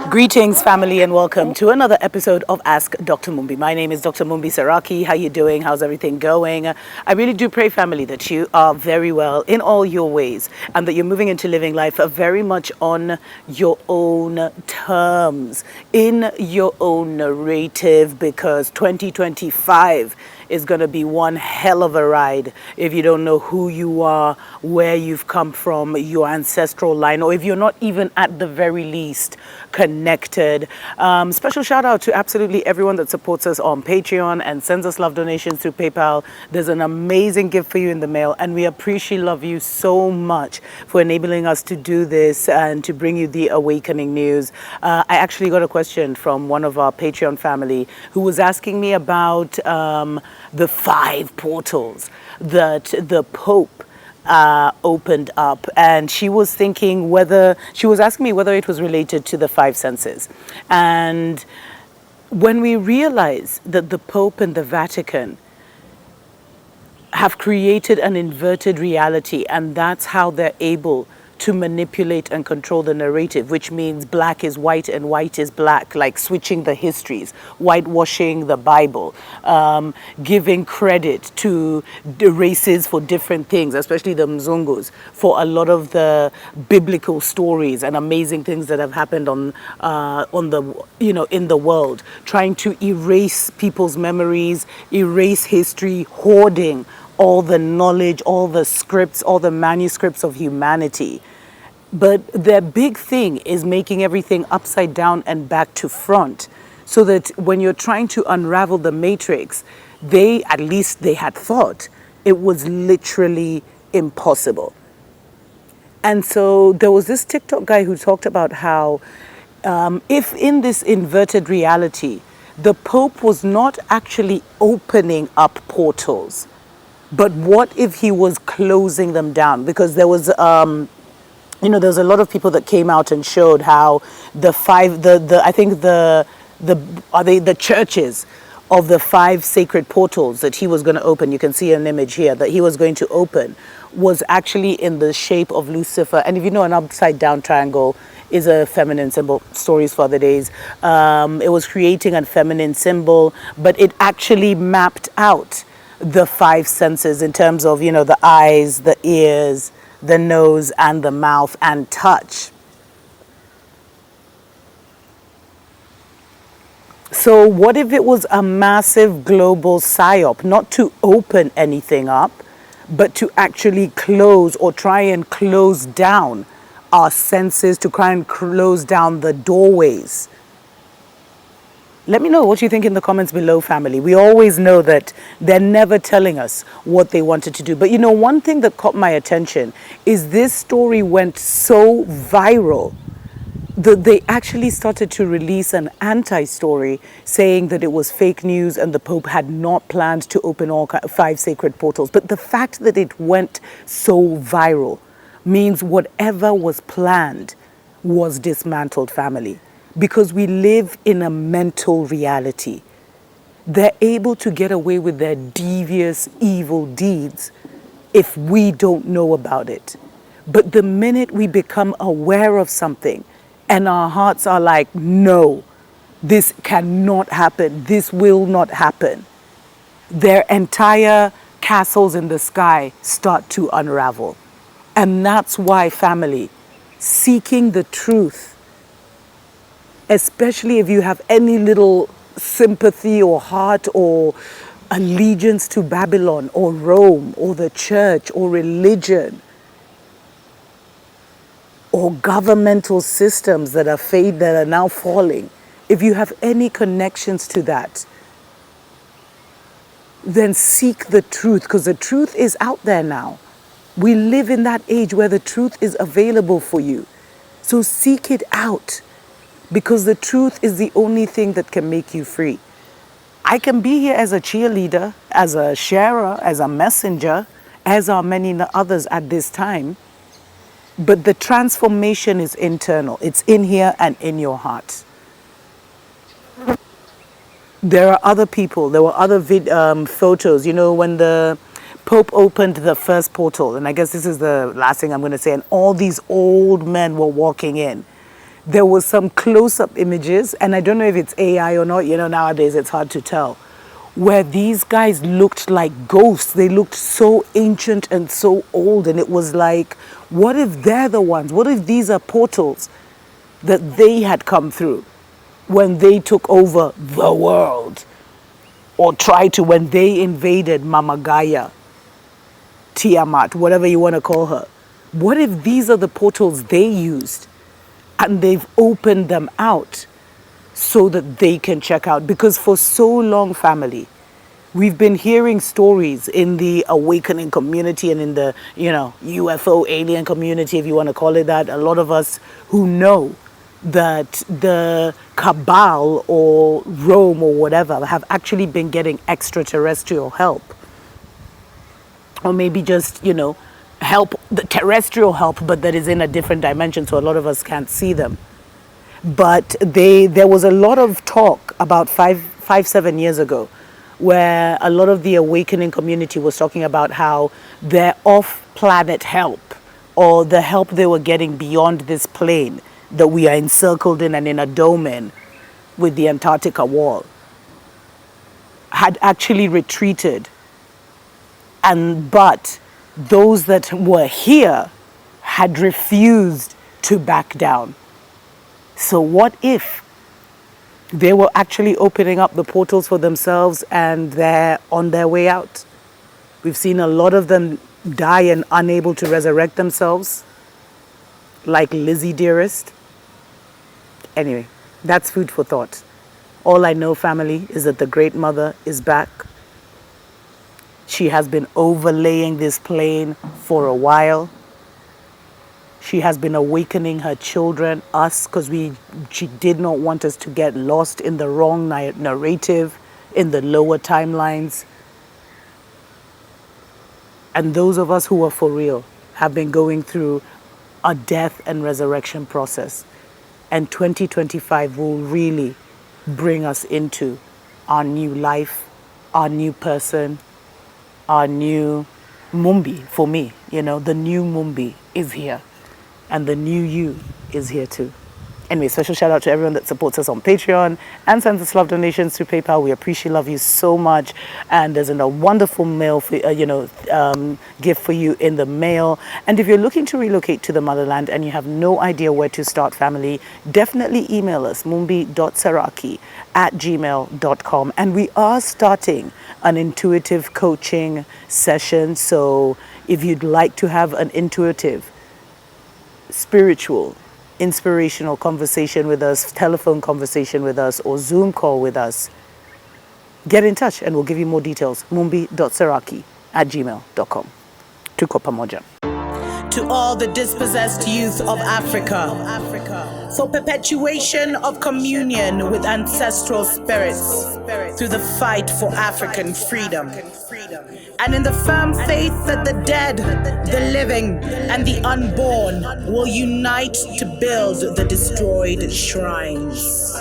Greetings, family, and welcome to another episode of Ask Dr. Mumbi. My name is Dr. Mumbi Saraki. How you doing? How's everything going? I really do pray, family, that you are very well in all your ways and that you're moving into living life very much on your own terms, in your own narrative, because 2025 is going to be one hell of a ride if you don't know who you are, where you've come from, your ancestral line, or if you're not even at the very least connected. Special shout out to absolutely everyone that supports us on Patreon and sends us love donations through PayPal. There's an amazing gift for you in the mail, and we appreciate love you so much for enabling us to do this and to bring you the awakening news. I actually got a question from one of our Patreon family who was asking me about the 5 portals that the Pope opened up, and she was asking me whether it was related to the 5 senses. And when we realize that the Pope and the Vatican have created an inverted reality, and that's how they're able to manipulate and control the narrative, which means black is white and white is black, like switching the histories, whitewashing the Bible, giving credit to the races for different things, especially the Mzungus, for a lot of the biblical stories and amazing things that have happened in the world, trying to erase people's memories, erase history, hoarding all the knowledge, all the scripts, all the manuscripts of humanity. But their big thing is making everything upside down and back to front, so that when you're trying to unravel the matrix, at least they had thought it was literally impossible. And so there was this TikTok guy who talked about how if in this inverted reality, the Pope was not actually opening up portals, but what if he was closing them down? Because there was there's a lot of people that came out and showed how the churches of the 5 sacred portals that he was going to open, you can see an image here, that he was going to open, was actually in the shape of Lucifer. And if you know, an upside down triangle is a feminine symbol. Stories for other days. It was creating a feminine symbol, but it actually mapped out the 5 senses in terms of, the eyes, the ears, the nose, and the mouth, and touch. So what if it was a massive global PSYOP, not to open anything up, but to actually close or try and close down our senses, to try and close down the doorways? Let me know what you think in the comments below, family. We always know that they're never telling us what they wanted to do. But one thing that caught my attention is this story went so viral that they actually started to release an anti-story saying that it was fake news and the Pope had not planned to open all 5 sacred portals. But the fact that it went so viral means whatever was planned was dismantled, family. Because we live in a mental reality. They're able to get away with their devious, evil deeds if we don't know about it. But the minute we become aware of something and our hearts are like, no, this cannot happen, this will not happen, their entire castles in the sky start to unravel. And that's why, family, seeking the truth, especially if you have any little sympathy or heart or allegiance to Babylon or Rome or the church or religion or governmental systems that are now falling, if you have any connections to that, then seek the truth, because the truth is out there now. We live in that age where the truth is available for you. So seek it out. Because the truth is the only thing that can make you free. I can be here as a cheerleader, as a sharer, as a messenger, as are many others at this time. But the transformation is internal. It's in here and in your heart. There are other people. There were other photos. When the Pope opened the first portal, and I guess this is the last thing I'm going to say, and all these old men were walking in. There was some close-up images, and I don't know if it's AI or not, nowadays it's hard to tell, where these guys looked like ghosts. They looked so ancient and so old, and it was like, what if they're the ones? What if these are portals that they had come through when they took over the world, or tried to, when they invaded Mama Gaia, Tiamat, whatever you want to call her? What if these are the portals they used and they've opened them out so that they can check out? Because for so long, family, we've been hearing stories in the awakening community and in the, UFO alien community, if you want to call it that. A lot of us who know that the cabal or Rome or whatever have actually been getting extraterrestrial help. Or maybe just, help, the terrestrial help, but that is in a different dimension, so a lot of us can't see them. But there was a lot of talk about 7 years ago, where a lot of the awakening community was talking about how their off-planet help, or the help they were getting beyond this plane that we are encircled in and in a dome in with the Antarctica wall, had actually retreated. But those that were here had refused to back down. So what if they were actually opening up the portals for themselves and they're on their way out? We've seen a lot of them die and unable to resurrect themselves, like Lizzie Dearest. Anyway, that's food for thought. All I know, family, is that the Great Mother is back. She has been overlaying this plane for a while. She has been awakening her children, us, because she did not want us to get lost in the wrong narrative, in the lower timelines. And those of us who are for real have been going through a death and resurrection process. And 2025 will really bring us into our new life, our new person, our new Mumbi. For me, the new Mumbi is here, and the new you is here too. Anyway, special shout out to everyone that supports us on Patreon and sends us love donations through PayPal. We appreciate, love you so much. And there's a wonderful mail for, gift for you in the mail. And if you're looking to relocate to the motherland and you have no idea where to start, family, definitely email us, mumbi.saraki@gmail.com. And we are starting an intuitive coaching session. So if you'd like to have an intuitive, spiritual, inspirational conversation with us, telephone conversation with us, or Zoom call with us, get in touch and we'll give you more details. mumbi.saraki@gmail.com. Tuko pamoja. To all the dispossessed youth of Africa, for perpetuation of communion with ancestral spirits through the fight for African freedom, and in the firm faith that the dead, the living, and the unborn will unite to build the destroyed shrines.